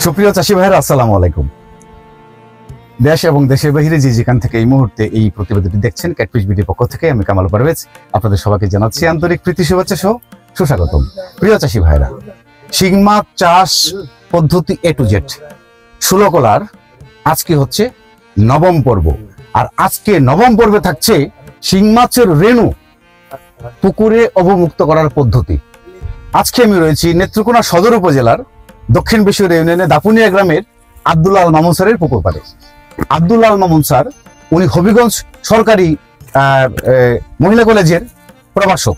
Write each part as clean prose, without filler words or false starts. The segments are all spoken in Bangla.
সুপ্রিয় চাষী ভাইরা, আসসালামু আলাইকুম। দেশ এবং দেশের বাহিরে যে যেখান থেকে এই মুহূর্তে এই প্রতিবেদনটি দেখছেন, ক্যাটফিশ বিডির পক্ষ থেকে আমি কামাল পারভেজ আপনাদের সবাইকে জানাচ্ছি আন্তরিক প্রীতি শুভেচ্ছা সহ সুস্বাগতম। প্রিয় চাষী ভাইরা, শিং মাছ চাষ পদ্ধতি A to Z 16 কলার আজকে হচ্ছে নবম পর্ব। আর আজকে নবম পর্বে থাকছে শিং মাছের রেণু পুকুরে অবমুক্ত করার পদ্ধতি। আজকে আমি রয়েছি নেত্রকোনা সদর উপজেলার দক্ষিণ বেশির ইউনিয়নে দাপুনিয়া গ্রামের আব্দুল আল মামুন স্যারের পুকুর পাড়ে। আব্দুল আল মামুন স্যার উনি হবিগঞ্জ সরকারি মহিলা কলেজের প্রভাষক।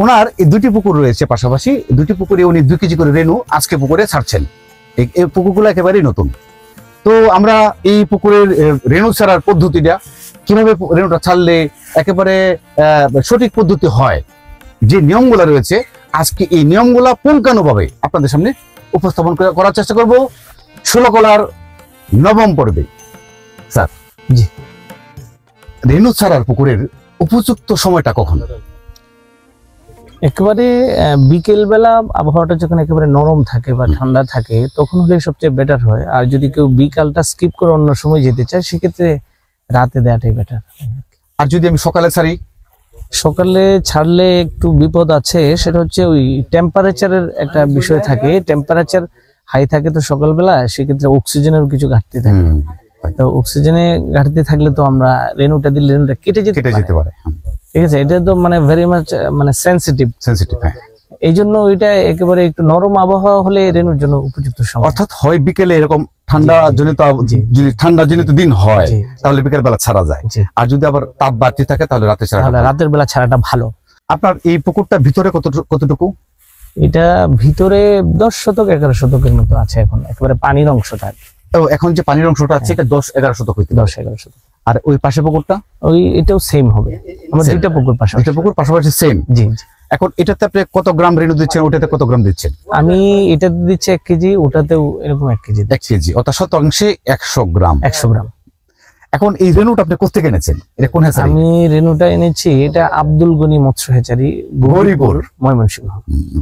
ওনার এই দুটি পুকুর রয়েছে, পাশাপাশি দুটি পুকুরে উনি 2 কেজি করে রেণু আজকে পুকুরে ছাড়ছেন। এই পুকুরগুলো একেবারেই নতুন। তো আমরা এই পুকুরের রেণু ছাড়ার পদ্ধতিটা, কিভাবে রেণুটা ছাড়লে একেবারে সঠিক পদ্ধতি হয়, যে নিয়মগুলো রয়েছে, আজকে এই নিয়মগুলা পুঙ্খানুভাবে আপনাদের সামনে উপস্থাপন করার চেষ্টা করব 16 কলার নবম পর্বে। স্যার, জি, রেণু ছাড়ার পুকুরের উপযুক্ত সময়টা কখন? একেবারে বিকেল বেলা আবহাওয়াটা যখন একেবারে নরম থাকে বা ঠান্ডা থাকে তখন হলে সবচেয়ে বেটার হয়। আর যদি কেউ বিকালটা স্কিপ করে অন্য সময় যেতে চায় সেক্ষেত্রে রাতে দেওয়াটাই বেটার। আর যদি আমি সকালে ছাড়ি? সকালে ছাড়লে একটু বিপদ আছে, সেটা হচ্ছে ওই টেম্পারেচারের একটা বিষয় থাকে। টেম্পারেচার হাই থাকে তো সকালবেলা, সেক্ষেত্রে অক্সিজেনের কিছু ঘাটতি থাকে। তো অক্সিজেনে ঘাটতি থাকলে তো আমরা রেণুটা দিলে রেণুটা কেটে যেতে পারে। ঠিক আছে, এটা তো মানে ভেরি মাচ মানে সেনসিটিভ। এই জন্য ওইটা একেবারে একটু নরম আবহাওয়া হলে রেণুর জন্য উপযুক্ত সময়। অর্থাৎ হয় বিকেলে, এরকম ঠান্ডা জনিত, যদি ঠান্ডা জনিত দিন হয় তাহলে বিকেল বেলা ছাড়া যায়। আর যদি আবার তাপ বাড়তি থাকে তাহলে রাতে ছাড়া, রাতের বেলা ছাড়াটা ভালো। আপনার এই পুকুরটা ভিতরে কতটুকু? এটা ভিতরে 10 শতক 11 শতকের মতো আছে এখন, একেবারে পানির অংশটা। এখন যে পানির অংশটা আছে এটা 10-11 শতক হইতে, 10-11 শতক। আর ওই পাশে পুকুরটা? ওই এটাও সেম হবে। আমার দুইটা পুকুর পাশাপাশি সেম। জি। এখন এটাতে আপনি কত গ্রাম রেণু দিচ্ছেন, ওটাতে কত গ্রাম দিচ্ছেন? আমি এটাতে দিচ্ছি 1 কেজি, ওটাতেও এরকম 1 কেজি। 1 কেজি, অর্থাৎ শতাংশে 100 গ্রাম। 100 গ্রাম। এখন এই রেণুটা আপনি কোথা থেকে এনেছেন? এটা কোন হ্যাচারি? আমি রেণুটা এনেছি, এটা আব্দুল গনি মৎস্য হ্যাচারি, গরিপুর, ময়মনসিংহ।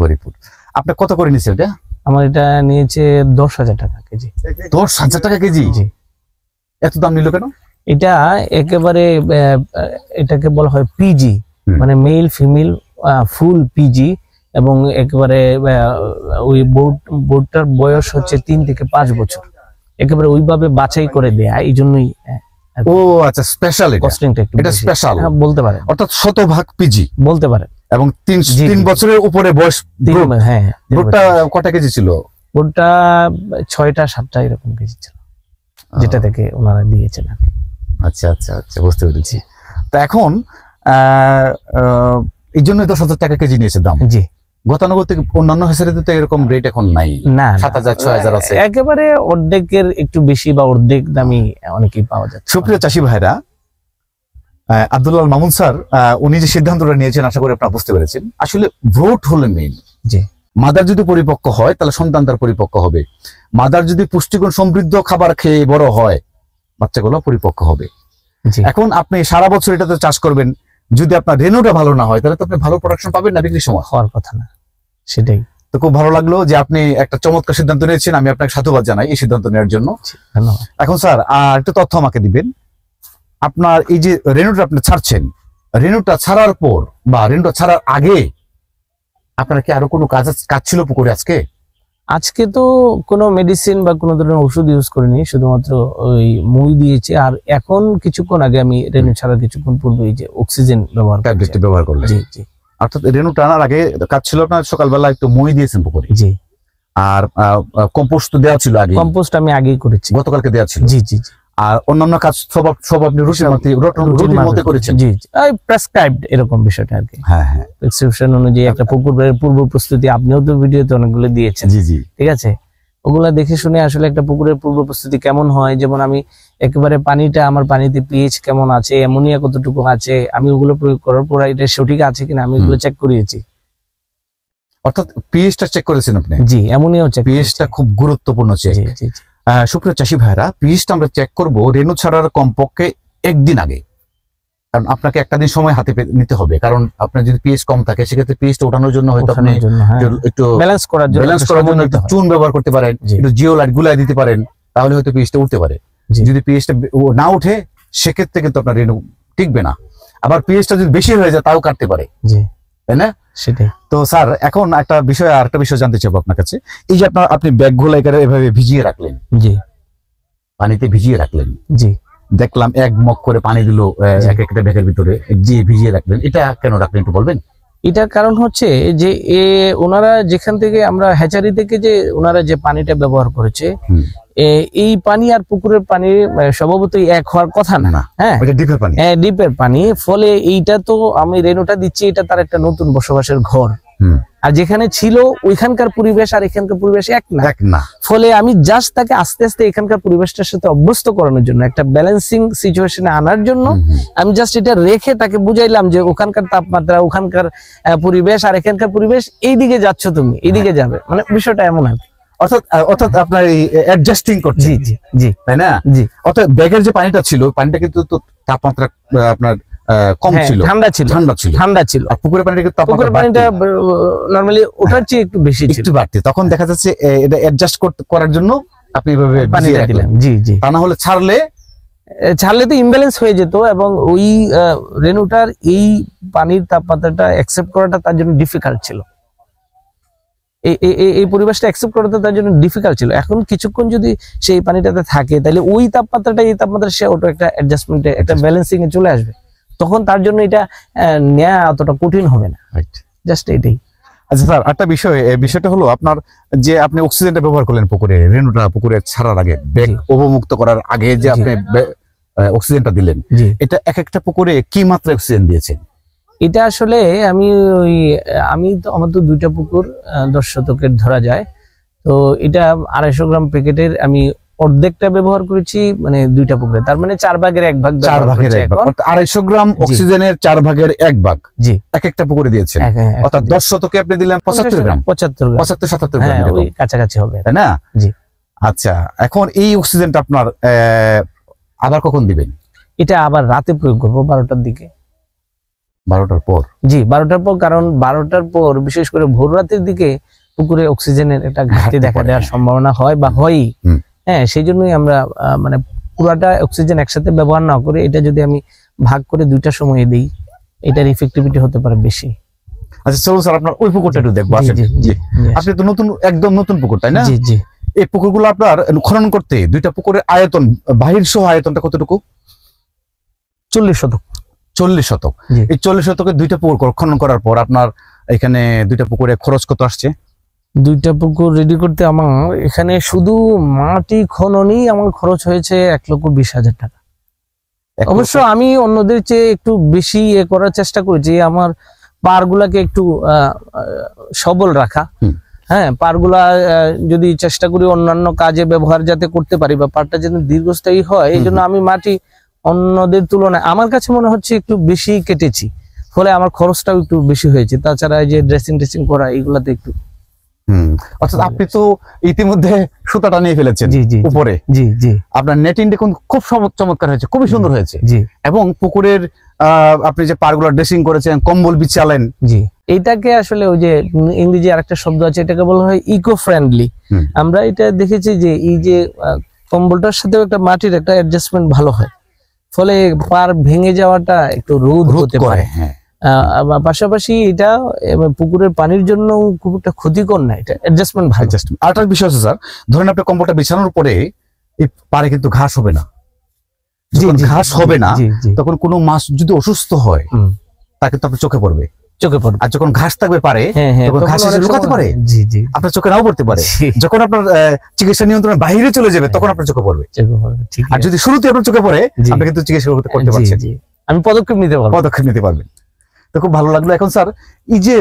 গরিপুর। আপনি কত করে নিছেন এটা? আমার এটা নিয়েছে 10,000 টাকা কেজি। 10,000 টাকা কেজি? জি। এত দাম নিল কেন? এটা একেবারে এটাকে বলা হয় পিজি, মানে মেল ফিমেল ফুল পিজি, এবং একেবারে ওই বোর্ডটার বয়স হচ্ছে 3 থেকে 5 বছর। একেবারে ওইভাবে বাছাই করে দেয়া, এই জন্যই। ও আচ্ছা, স্পেশাল। এটা স্পেশাল বলতে পারেন, অর্থাৎ শতভাগ পিজি বলতে পারেন। এবং 3 বছরের উপরে বয়স। হ্যাঁ। বোর্ডটা কটা কেজি ছিল? বোর্ডটা 6টা 7টা এরকম কেজি ছিল, যেটা থেকে ওনারা দিয়েছেন। আচ্ছা আচ্ছা আচ্ছা, বুঝতে পেরেছি। তো এখন এই জন্য 10,000 টাকা কেজি নিয়েছে দাম। জি। গতানুগত থেকে অন্যান্য হ্যাচারিতে তো এরকম রেট এখন নাই। না, 7,000-6,000 আছে। একেবারে অর্ধেকের একটু বেশি বা অর্ধেক দামি অনেকেই পাওয়া যায়। সুপ্রিয় চাষী ভাইরা, আব্দুল আল মামুন স্যার উনি যে সিদ্ধান্তটা নিয়েছেন, আশা করি আপনারা বুঝতে পেরেছেন। আসলে ভ্রূট হলে মেইন। জি। মাদার যদি পরিপক্ক হয় তাহলে সন্তান তার পরিপক্ক হবে। মাদার যদি পুষ্টিগুণ সমৃদ্ধ খাবার খেয়ে বড় হয়, বাচ্চাগুলো পরিপক্ক হবে। এখন আপনি সারা বছর এটাতে চাষ করবেন, যদি আপনার রেণুটা ভালো না হয় তাহলে তো আপনি ভালো প্রোডাকশন পাবেন না, বিক্রির সময় হওয়ার কথা না। সেটাই তো। খুব ভালো লাগলো যে আপনি একটা চমৎকার সিদ্ধান্ত নিয়েছেন, আমি আপনাকে সাধুবাদ জানাই এই সিদ্ধান্ত নেওয়ার জন্য। ধন্যবাদ। এখন স্যার একটু তথ্য আমাকে দিবেন। আপনার এই যে রেণুটা আপনি ছাড়ছেন, রেণুটা ছাড়ার পর বা রেণুটা ছাড়ার আগে আপনার কি আরো কোনো কাজ ছিল পুকুরে? আজকে তো কোনো মেডিসিন বা কোনো ধরনের ওষুধ ইউজ করিনি, শুধুমাত্র ওই মই দিয়েছে। আর এখন কিছুক্ষণ আগে আমি রেণু ছাড়ার কিছুক্ষণ পূর্বে যে অক্সিজেন ব্যবহার করলাম। জি জি। অর্থাৎ রেণু টানার আগে কাজ ছিল আপনার, সকালবেলা একটু মই দিয়েছেন পুকুরে? জি। আর কম্পোস্ট তো দেওয়া ছিল আগে? কম্পোস্ট আমি আগেই করেছি, গতকালকে দেওয়া ছিল। জি জি জি। আর অন্যান্য কাজ সব আপনি রুটিন মতে করেছেন? জি জি, প্রেসক্রাইবড এরকম বিষয়টা আর কি। হ্যাঁ হ্যাঁ, প্রেসক্রিপশন অনুযায়ী একটা পুকুরের পূর্ব প্রস্তুতি, আপনিও তো ভিডিওতে অনেকগুলো দিয়েছেন। জি জি, ঠিক আছে। ওগুলা দেখে শুনে আসলে একটা পুকুরের পূর্ব প্রস্তুতি কেমন হয়, যেমন আমি একেবারে পানিটা, আমার পানিতে পিএইচ কেমন আছে, অ্যামোনিয়া কতটুকু আছে, আমি ওগুলো প্রয়োগ করার পর এটা সঠিক আছে কিনা আমি ওগুলো চেক করিয়েছি। অর্থাৎ পিএইচটা চেক করেছেন আপনি? জি, অ্যামোনিয়াও চেক। পিএইচটা খুব গুরুত্বপূর্ণ চেক। জি জি। সুপ্রিয় চাষী ভাইরা, পিএইচটা আমরা চেক করব রেণু ছাড়ার কমপক্ষে 1 দিন আগে। কারণ আপনাকে একটা দিন সময় হাতে নিতে হবে, কারণ আপনার যদি পিএইচ কম থাকে সেক্ষেত্রে পিএইচটা ওঠানোর জন্য হয়তো আপনি একটু ব্যালেন্স করার জন্য একটু চুন ব্যবহার করতে পারেন, একটু জিওলাইট গুলাই দিতে পারেন, তাহলে হয়তো পিএইচটা উঠতে পারে। যদি পিএইচটা না উঠে সেক্ষেত্রে কিন্তু আপনার রেণু টিকবে না। আবার পিএইচটা যদি বেশি হয়ে যায় তাও কাটতে পারে, তাই না? সেটাই। তো স্যার এখন একটা বিষয়, আর একটা বিষয় জানতে চাইবো আপনার কাছে। এই যে আপনি ব্যাগগুলো এভাবে ভিজিয়ে রাখলেন, জি, পানিতে ভিজিয়ে রাখলেন, জি, দেখলাম এক মগ করে পানি দিল এক একটা ব্যাগের ভিতরে, যে ভিজিয়ে রাখলেন, এটা কেন রাখলেন একটু বলবেন? এটার কারণ হচ্ছে যে ওনারা যেখান থেকে আমরা হ্যাচারি থেকে যে ওনারা যে পানিটা ব্যবহার করেছে, এই পানি আর পুকুরের পানি স্বভাবতই এক হওয়ার কথা না। হ্যাঁ, ডিপের পানি, ডিপের পানি। ফলে এইটা তো আমি রেণুটা দিচ্ছি, এটা তার একটা নতুন বসবাসের ঘর। আর যেখানে ছিল ওইখানকার পরিবেশ আর এখানকার পরিবেশ এক না। ফলে আমি জাস্ট তাকে আস্তে আস্তে এখানকার পরিবেশটার সাথে অভ্যস্ত করানোর জন্য, একটা ব্যালেন্সিং সিচুয়েশনে আনার জন্য আমি জাস্ট এটা রেখে তাকে বুঝাইলাম যে ওখানকার তাপমাত্রা, ওখানকার পরিবেশ আর এখানকার পরিবেশ, এইদিকে যাচ্ছ তুমি, এইদিকে যাবে, মানে বিষয়টা এমন আর কি। অর্থাৎ আপনার এই অ্যাডজাস্টিং করছে, জি জি জি, তাই না? জি। অর্থাৎ ব্যাগের যে পানিটা ছিল, পানিটা কিন্তু তাপমাত্রা আপনার কম ছিল, ঠান্ডা ছিল। আর পুকুরের পানিটা নরমালি ওটার চেয়ে একটু বেশি ছিল, একটু বাড়তি। তখন দেখা যাচ্ছে এটা অ্যাডজাস্ট করার জন্য আপনি এভাবে পানিটা দিলেন, জি জি। তা না হলে ছাড়লে তো ইমব্যালেন্স হয়ে যেত, এবং ওই রেণুটার এই পানির তাপমাত্রাটা অ্যাকসেপ্ট করাটা তার জন্য ডিফিকাল্ট ছিল। এই পরিবেশটা অ্যাকসেপ্ট করাটা তার জন্য ডিফিকাল্ট ছিল। এখন কিছুক্ষণ যদি সেই পানিটাতে থাকে, তাহলে ওই তাপমাত্রাটা এই তাপমাত্রা সে ওটা একটা অ্যাডজাস্টমেন্টে, একটা ব্যালেন্সিং এ চলে আসবে। তখন তার জন্য এটা নেওয়া অতটা কঠিন হবে না, জাস্ট এটাই। আচ্ছা স্যার, একটা বিষয়টা হলো আপনার যে আপনি অক্সিজেনটা ব্যবহার করলেন পুকুরে, রেণুটা পুকুরে ছাড়ার আগে, ব্যাগ অবমুক্ত করার আগে যে আপনি অক্সিজেনটা দিলেন, এটা এক একটা পুকুরে কি মাত্রা অক্সিজেন দিয়েছেন? এটা আসলে আমি তো আমার তো 2টা পুকুর 10 শতকের ধরা যায়, তো এটা 250 গ্রাম প্যাকেটের আমি অর্ধেকটা ব্যবহার করেছি, মানে 2টা পুকুরে, তার মানে 4 ভাগের 1 ভাগ, 4 ভাগের 1 ভাগ, 250 গ্রাম অক্সিজেনের 4 ভাগের 1 ভাগ, জি, এক একটা পুকুরে দিয়েছেন। অর্থাৎ 10 শতকে আপনি দিলেন 75 গ্রাম, 75 গ্রাম, ওই কাছাকাছি হবে, তাই না? জি। আচ্ছা, এখন এই অক্সিজেনটা আপনার আবার কখন দিবেন? এটা আবার রাতে প্রয়োগ করব, 12টার দিকে। 12টার পর? জি, 12টার পর, কারণ 12টার পর বিশেষ করে ভোর রাতের দিকে পুকুরে অক্সিজেনের একটা ঘাটতি দেখা দেওয়ার সম্ভাবনা হয় বা হয়ই। হ্যাঁ, সেই জন্যই আমরা মানে পুরাটা অক্সিজেন একসাথে ব্যবহার না করে এটা যদি আমি ভাগ করে 2টা সময়ে দিই, এটার ইফেক্টিভিটি হতে পারে বেশি। আচ্ছা চলুন স্যার, আপনার ওই পুকুরটা একটু দেখবো। আপনি তো একদম নতুন পুকুর, তাই না? জি জি। এই পুকুরগুলো আপনার খনন করতে 2টা পুকুরের আয়তন, বাহির সহ আয়তনটা কতটুকু? 40 শতক। 40 শতক। এই 40 শতকে 2টা পুকুর খনন করার পর আপনার এখানে 2টা পুকুরে খরচ কত আসছে? 2টা পুকুর রেডি করতে আমার এখানে শুধু মাটি খননই আমার খরচ হয়েছে 1,20,000 টাকা। অবশ্য আমি অন্যদের চেয়ে একটু বেশি করার চেষ্টা করেছি, আমার পারগুলাকে একটু সবল রাখা। হ্যাঁ, পারগুলা যদি চেষ্টা করি অন্যান্য কাজে ব্যবহার যাতে করতে পারি, বা পারটা যেন দীর্ঘস্থায়ী হয়, এই জন্য আমি মাটি অন্যদের তুলনায় আমার কাছে মনে হচ্ছে একটু বেশি কেটেছি, ফলে আমার খরচটাও একটু বেশি হয়েছে। তাছাড়া এই যে ড্রেসিং করা, এইগুলাতে একটু। অর্থাৎ আপনি তো ইতিমধ্যে সুতাটা নিয়ে ফেলেছেন উপরে। জি জি। আপনার নেটিং দেখুন খুব চমৎকার হয়েছে, খুবই সুন্দর হয়েছে। জি। এবং পুকুরের আপনি যে পারগুলো ড্রেসিং করেছেন, কম্বল বিছালেন, জি, এইটাকে আসলে ওই যে ইংরেজি আরেকটা শব্দ আছে, এটাকে বলা হয় ইকো ফ্রেন্ডলি। আমরা এটা দেখেছি যে এই যে কম্বলটার সাথেও একটা মাটির একটা অ্যাডজাস্টমেন্ট ভালো হয়, ফলে পার ভেঙে যাওয়াটা একটু রোধ হতে পারে। পাশাপাশি এটা পুকুরের পানির জন্য খুব একটা ক্ষতিকর না, এটা অ্যাডজাস্টমেন্ট ভালো। আরেকটা বিষয় আছে স্যার, ধরেন আপনি কম্বলটা বিছানোর পরে এই পারে কিন্তু ঘাস হবে না, ঘাস হবে না, তখন কোনো মাছ যদি অসুস্থ হয় তাকে তো আপনার চোখে পড়বে। আর যখন ঘাস থাকবে পারে, তখন ঘাস এসে লুকাতে পারে, আপনার চোখে নাও পড়তে পারে। যখন আপনার চিকিৎসা নিয়ন্ত্রণের বাইরে চলে যাবে, তখন আপনার চোখে পড়বে। আর যদি শুরুতে আপনার চোখে পড়ে, আপনি কিন্তু চিকিৎসা করতে পারছেন, আমি পদক্ষেপ নিতে পারবেন। তো খুব ভালো লাগলো। এখন স্যার, এই যে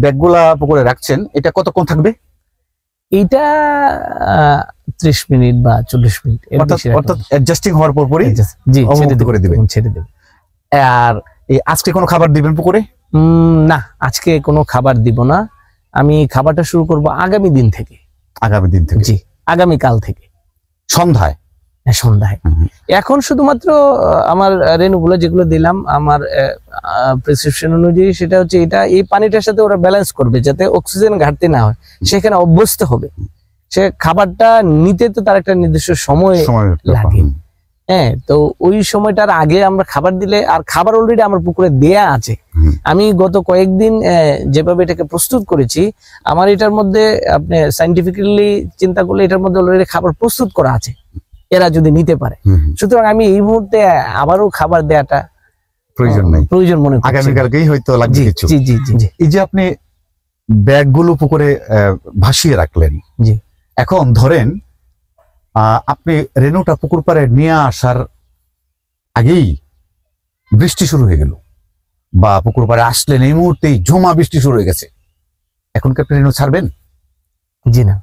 ব্যাগগুলা পুকুরে রাখছেন, এটা কতক্ষণ থাকবে? এটা 30 মিনিট বা 40 মিনিট, অর্থাৎ অ্যাডজাস্টিং হওয়ার পরপরই ছেড়ে দেবে। আর আজকে কোনো খাবার দিবেন পুকুরে? না, আজকে কোনো খাবার দিব না। আমি খাবারটা শুরু করব আগামী দিন থেকে। জি, আগামীকাল থেকে সন্ধ্যায়? সন্ধ্যায়। এখন শুধুমাত্র আমার রেণুগুলো যেগুলো দিলাম আমার প্রেসক্রিপশন অনুযায়ী, সেটা হচ্ছে এটা এই পানিটার সাথে ওরা ব্যালেন্স করবে যাতে অক্সিজেন ঘাটতি না হয়, সেখানে অভ্যস্ত হবে। সে খাবারটা নিতে তো তার একটা নির্দিষ্ট সময় লাগে, হ্যাঁ, তো ওই সময়টার আগে আমরা খাবার দিলে, আর খাবার অলরেডি আমার পুকুরে দেয়া আছে। আমি গত কয়েকদিন যেভাবে এটাকে প্রস্তুত করেছি, আমার এটার মধ্যে আপনি সাইন্টিফিক্যালি চিন্তা করলে এটার মধ্যে অলরেডি খাবার প্রস্তুত করা আছে, এরা যদি নিতে পারে। সুতরাং আমি এই মুহূর্তে আবারও খাবার দেওয়াটা প্রয়োজন মনে করি। আগামীকালকেই হয়তো লাগবে কিছু। জি জি জি। এই যে আপনি ব্যাগগুলো পুকুরে ভাসিয়ে রাখলেন, জি, এখন ধরেন আপনি রেণুটা পুকুর পাড়ে নিয়ে আসার আগেই বৃষ্টি শুরু হয়ে গেল, বা পুকুর পাড়ে আসলেন এই মুহূর্তেই ঝুমা বৃষ্টি শুরু হয়ে গেছে, এখন কি আপনি রেণু ছাড়বেন? জি না,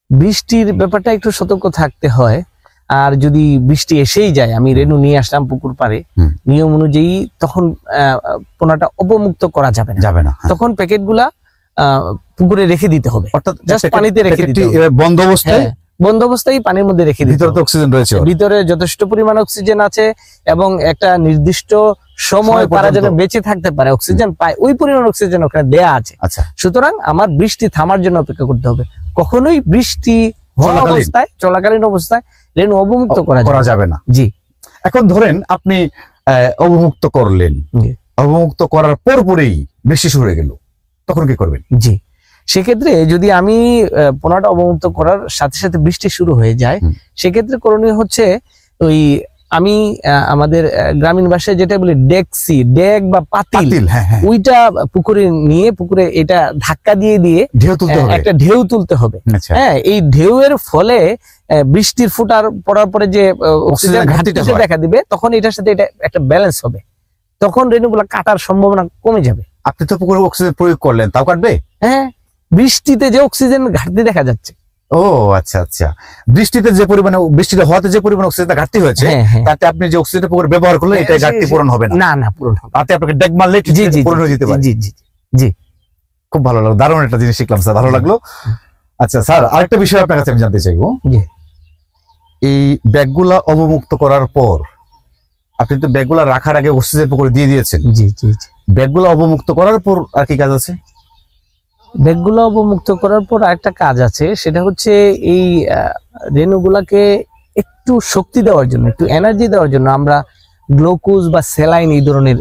বৃষ্টির ব্যাপারটা একটু সতর্ক থাকতে হয়। আর যদি বৃষ্টি এসেই যায়, আমি রেণু নিয়ে আসলাম পুকুর পাড়ে, নিয়ম অনুযায়ী তখন পোনাটা অবমুক্ত করা যাবে না। তখন প্যাকেট গুলা পুকুরে রেখে দিতে হবে, অর্থাৎ জাস্ট পানিতে রেখে দিতে হবে, বন্ধ অবস্থায় পানির মধ্যে রেখে দিতে হবে। অক্সিজেন রয়েছে, ভিতরে যথেষ্ট পরিমাণ অক্সিজেন আছে, এবং একটা নির্দিষ্ট সময় তারা যেন বেঁচে থাকতে পারে, অক্সিজেন পায়, ওই পরিমাণ অক্সিজেন ওখানে দেয়া আছে। সুতরাং আমার বৃষ্টি থামার জন্য অপেক্ষা করতে হবে, কখনোই বৃষ্টি চলাকালীন অবস্থায় রেণু অবমুক্ত করা যাবে না। জি, এখন ধরেন আপনি অবমুক্ত করলেন, অবমুক্ত করার পরপরই বৃষ্টি শুরু হয়ে গেল, তখন কি করবেন? জি, সেক্ষেত্রে যদি আমি পোনাটা অবমুক্ত করার সাথে সাথে বৃষ্টি শুরু হয়ে যায়, সেক্ষেত্রে করণীয় হচ্ছে ওই আমি আমাদের গ্রামীণ ভাষায় যেটা বলি ডেক বা পাতিল, ওইটা পুকুরে নিয়ে পুকুরে এটা ধাক্কা দিয়ে একটা ঢেউ তুলতে হবে। হ্যাঁ, এই ঢেউয়ের ফলে বৃষ্টির ফোঁটার পড়ার পরে যে অক্সিজেন ঘাটতিটা দেখা দিবে, তখন এটার সাথে এটা একটা ব্যালেন্স হবে, তখন রেণুগুলা কাটার সম্ভাবনা কমে যাবে। আপনি তো পুকুরে অক্সিজেন প্রয়োগ করলেন, তাও কাটবে? হ্যাঁ, বৃষ্টিতে যে অক্সিজেন ঘাটতি দেখা যাচ্ছে। ও আচ্ছা আচ্ছা, বৃষ্টিতে যে পরিমাণে, বৃষ্টিটা হওয়াতে যে পরিমাণে অক্সিজেন ঘাটতি হয়েছে, তাতে আপনি যে অক্সিজেন পুকুরে ব্যবহার করলেন, এটা ঘাটতি পূরণ হবে না? না, পূরণ হবে। তাতে আপনাকে ডেক মারলে পূরণ হয়ে যেতে পারে। জি জি জি, খুব ভালো লাগলো, দারুণ একটা জিনিস শিখলাম স্যার, ভালো লাগলো। আচ্ছা স্যার, আরেকটা বিষয় আপনার কাছে আমি জানতে চাইবো, এই ব্যাগগুলা অবমুক্ত করার পর আপনি তো ব্যাগগুলা রাখার আগে অক্সিজেন পুকুরে দিয়ে দিয়েছেন। জি জি জি। ব্যাগগুলো অবমুক্ত করার পর আর কি কাজ আছে? ব্যাগগুলো অবমুক্ত করার পর আরেকটা কাজ আছে, সেটা হচ্ছে এই রেণুগুলাকে একটু শক্তি দেওয়ার জন্য, একটু এনার্জি দেওয়ার জন্য আমরা গ্লুকোজ বা স্যালাইন এই ধরনের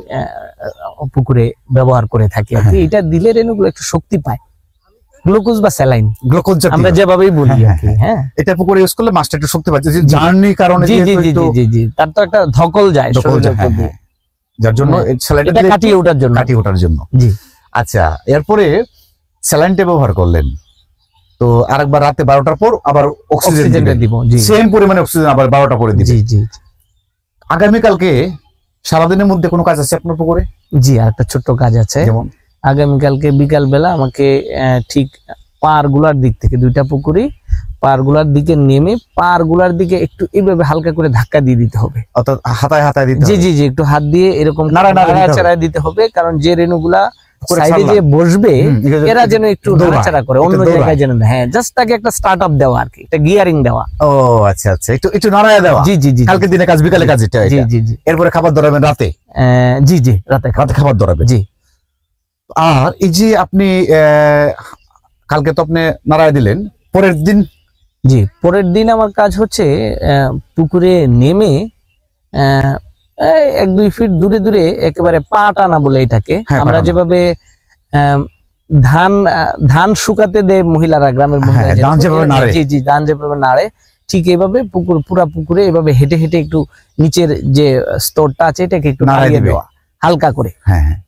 পুকুরে ব্যবহার করে থাকি। এটা দিলে রেণুগুলো একটু শক্তি পায়। গ্লুকোজ বা স্যালাইন, গ্লুকোজ আমরা যেভাবেই বলি, হ্যাঁ, এটা পুকুরে ইউজ করলে মাছটা একটু শক্তি পাচ্ছে, জার্নির কারণে। জি জি জি জি জি, তার তো একটা ধকল যায়, যার জন্য এটা কাটিয়ে ওঠার জন্য। জি, আচ্ছা, এরপরে স্যালাইনটা ব্যবহার করলেন, তো আরেকবার রাতে 12টার পর আবার অক্সিজেন দিব, সেম পরিমাণে অক্সিজেন আবার 12টা করে দিবেন। জি জি। আগামীকালকে সারাদিনের মধ্যে কোনো কাজ আছে আপনার পুকুরে? জি, আরেকটা ছোট্ট কাজ আছে। যেমন আগামীকালকে বিকাল বেলা আমাকে ঠিক পারগুলার দিক থেকে, দুইটা পুকুরি পারগুলার দিকে নেমে পারগুলার দিকে একটু এইভাবে হালকা করে ধাক্কা দিয়ে দিতে হবে, অর্থাৎ হাতায় হাতায় দিতে হবে। জি জি জি, একটু হাত দিয়ে এরকম নাড়াচাড়া দিতে হবে, কারণ যে রেণুগুলা সাইডে যে বসবে এরা যেন একটু নাড়াচাড়া করে, অন্য জায়গায় যেন, হ্যাঁ, জাস্ট তাকে একটা স্টার্ট আপ দেওয়া, আর কি একটা গিয়ারিং দেওয়া। ও আচ্ছা আচ্ছা, একটু নাড়ায়া দেওয়া। জি জি জি, কালকে দিনে কাজ, বিকালে কাজ এটা। জি জি জি। এরপরে খাবার ধরাবেন রাতে? জি জি, রাতে খাবার ধরাবেন। জি। আর এই যে আপনি কালকে তো আপনি নাড়ায় দিলেন, পরের দিন? জি, পরের দিন আমার কাজ হচ্ছে পুকুরে নেমে 1-2 ফিট দূরে দূরে একেবারে পা টানা বলে এটাকে, আমরা যেভাবে ধান শুকাতে দেয় মহিলারা, গ্রামের মহিলারা, জি জি, ধান যেভাবে নাড়ে, ঠিক এইভাবে পুরা পুকুরে এভাবে হেঁটে হেঁটে একটু নিচের যে স্তরটা আছে এটাকে একটু নাড়িয়ে দেওয়া হালকা করে,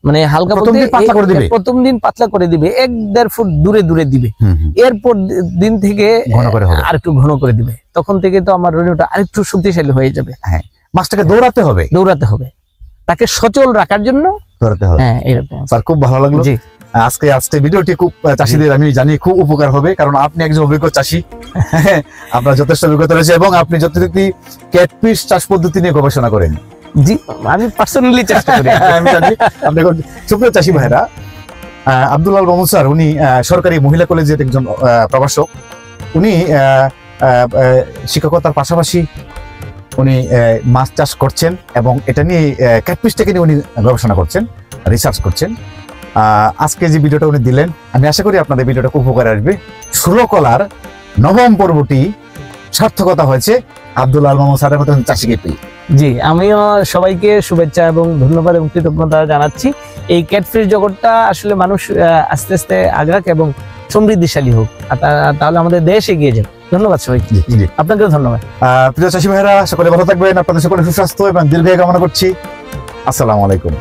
মানে হালকা প্রথম দিন পাতলা করে দিবে, 1-1.5 ফুট দূরে দূরে দিবে, এরপর দিন থেকে আর একটু ঘন করে দিবে, তখন থেকে তো আমার রেণুটা আরেকটু শক্তিশালী হয়ে যাবে। মাছটাকে দৌড়াতে হবে, তাকে সচল রাখার জন্য দৌড়াতে হবে। হ্যাঁ, এরকম। স্যার, খুব ভালো লাগলো আজকে ভিডিওটি, খুব চাষীদের আমি জানি খুব উপকার হবে, কারণ আপনি একজন অভিজ্ঞ চাষী, আপনার যথেষ্ট অভিজ্ঞতা রয়েছে, এবং আপনি যথারীতি ক্যাটফিশ চাষ পদ্ধতি নিয়ে গবেষণা করেন। জি, আমি পার্সোনালি চেষ্টা করি। আমি জানি আপনি সুপ্রিয় চাষী ভাইরা, আব্দুল আল মামুন স্যার, উনি সরকারি মহিলা কলেজের একজন প্রভাষক। উনি শিক্ষকতার পাশাপাশি উনি মাছ চাষ করছেন এবং এটা নিয়ে ক্যাটফিশটাকে নিয়ে উনি গবেষণা করছেন, রিসার্চ করছেন। আজকে যে ভিডিওটা উনি দিলেন, আমি আশা করি আপনাদের ভিডিওটা খুব উপকারে আসবে। ষোলকলার নবম পর্বটি সার্থকতা হয়েছে আব্দুল আল মাহমুদ স্যারের মতন চাষিকে পেয়ে। জি, আমিও সবাইকে শুভেচ্ছা এবং ধন্যবাদ এবং কৃতজ্ঞতা জানাচ্ছি। এই ক্যাটফিশ জগৎটা আসলে মানুষ আস্তে আস্তে আগাক এবং সমৃদ্ধিশালী হোক, তাহলে আমাদের দেশ এগিয়ে যাবে। ধন্যবাদ সবাইকে। আপনাকেও ধন্যবাদ। প্রিয় চাষি ভাইরা, সকলে ভালো থাকবেন। আপনাদের সকলে সুস্বাস্থ্য এবং দীর্ঘায়ু কামনা করছি। আসসালামু আলাইকুম।